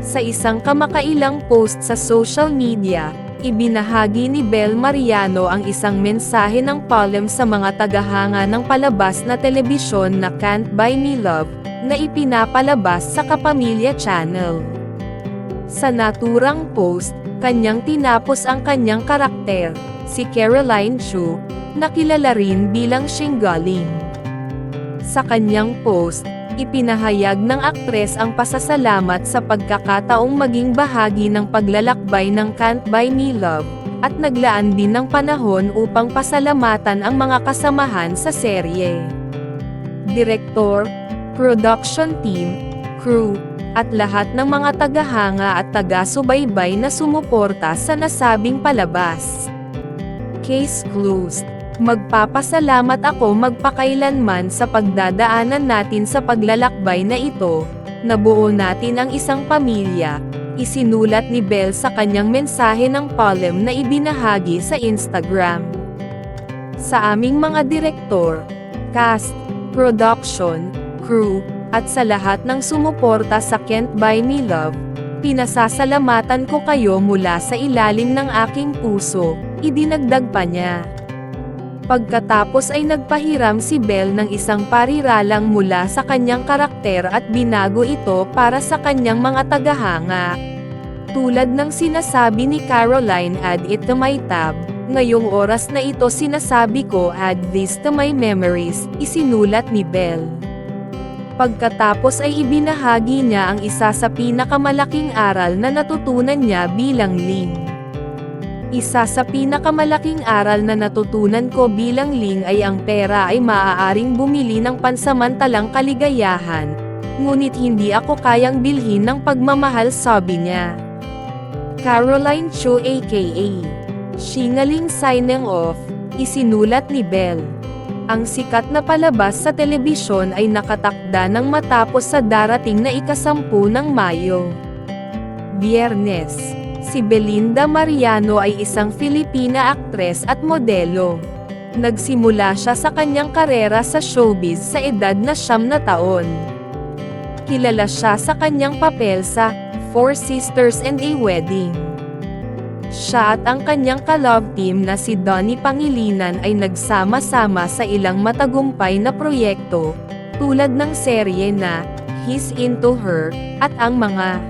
Sa isang kamakailang post sa social media, ibinahagi ni Bel Mariano ang isang mensahe ng palem sa mga tagahanga ng palabas na telebisyon na Can't Buy Me Love, na ipinapalabas sa Kapamilya Channel. Sa naturang post, kanyang tinapos ang kanyang karakter, si Caroline Chu, na kilala rin bilang Shingaling. Sa kanyang post, ipinahayag ng aktres ang pasasalamat sa pagkakataong maging bahagi ng paglalakbay ng Can't Buy Me Love, at naglaan din ng panahon upang pasalamatan ang mga kasamahan sa serye. Direktor, production team, crew, at lahat ng mga tagahanga at taga-subaybay na sumuporta sa nasabing palabas. Case closed. Magpapasalamat ako magpakailanman sa pagdadaanan natin sa paglalakbay na ito, nabuo natin ang isang pamilya, isinulat ni Bel sa kanyang mensahe ng palem na ibinahagi sa Instagram. Sa aming mga direktor, cast, production, crew, at sa lahat ng sumuporta sa Can't Buy Me Love, pinasasalamatan ko kayo mula sa ilalim ng aking puso, idinagdag pa niya. Pagkatapos ay nagpahiram si Bel ng isang pariralang mula sa kanyang karakter at binago ito para sa kanyang mga tagahanga. Tulad ng sinasabi ni Caroline, add it to my tab, ngayong oras na ito sinasabi ko add this to my memories, isinulat ni Bel. Pagkatapos ay ibinahagi niya ang isa sa pinakamalaking aral na natutunan niya bilang Ling. Isa sa pinakamalaking aral na natutunan ko bilang Ling ay ang pera ay maaaring bumili ng pansamantalang kaligayahan, ngunit hindi ako kayang bilhin ng pagmamahal, sabi niya. Caroline Chu aka Shingaling signing off, isinulat ni Bel. Ang sikat na palabas sa telebisyon ay nakatakda ng matapos sa darating na ika-10 ng Mayo. Biyernes. Si Belinda Mariano ay isang Filipina aktres at modelo. Nagsimula siya sa kanyang karera sa showbiz sa edad na 9 na taon. Kilala siya sa kanyang papel sa Four Sisters and a Wedding. Siya at ang kanyang ka-love team na si Donnie Pangilinan ay nagsama-sama sa ilang matagumpay na proyekto, tulad ng serye na He's Into Her, at ang mga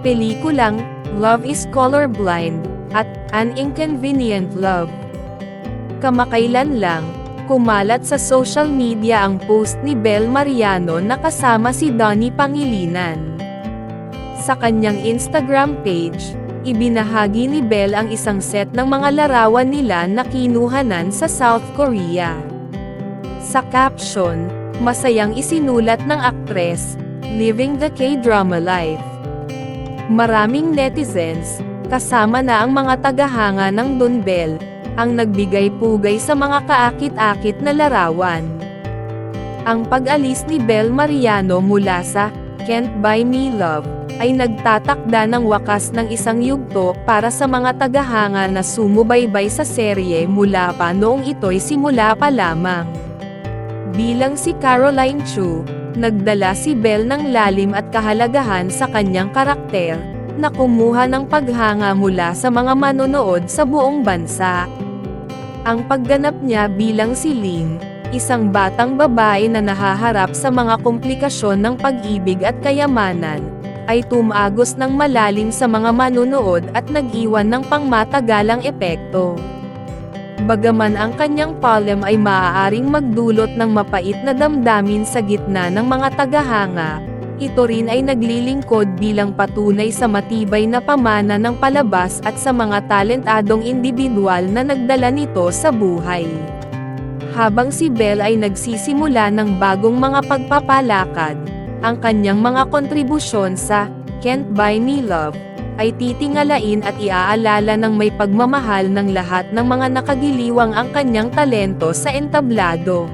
pelikulang Love is Colorblind, at An Inconvenient Love. Kamakailan lang, kumalat sa social media ang post ni Bel Mariano na kasama si Donnie Pangilinan. Sa kanyang Instagram page, ibinahagi ni Bel ang isang set ng mga larawan nila na kinuhanan sa South Korea. Sa caption, masayang isinulat ng aktres, "Living the K-drama life." Maraming netizens, kasama na ang mga tagahanga ng Don Bel, ang nagbigay-pugay sa mga kaakit-akit na larawan. Ang pag-alis ni Bel Mariano mula sa Can't Buy Me Love ay nagtatakda ng wakas ng isang yugto para sa mga tagahanga na sumubaybay sa serye mula pa noong ito'y simula pa lamang. Bilang si Caroline Chu, nagdala si Bel ng lalim at kahalagahan sa kanyang karakter, na kumuha ng paghanga mula sa mga manonood sa buong bansa. Ang pagganap niya bilang si Ling, isang batang babae na nahaharap sa mga komplikasyon ng pag-ibig at kayamanan, ay tumagos ng malalim sa mga manonood at nag-iwan ng pangmatagalang epekto. Bagaman ang kanyang palem ay maaaring magdulot ng mapait na damdamin sa gitna ng mga tagahanga, ito rin ay naglilingkod bilang patunay sa matibay na pamana ng palabas at sa mga talentadong individual na nagdala nito sa buhay. Habang si Bel ay nagsisimula ng bagong mga pagpapalakad, ang kanyang mga kontribusyon sa Can't Buy Me Love ay titingalain at iaalala ng may pagmamahal ng lahat ng mga nakagiliwang ang kanyang talento sa entablado.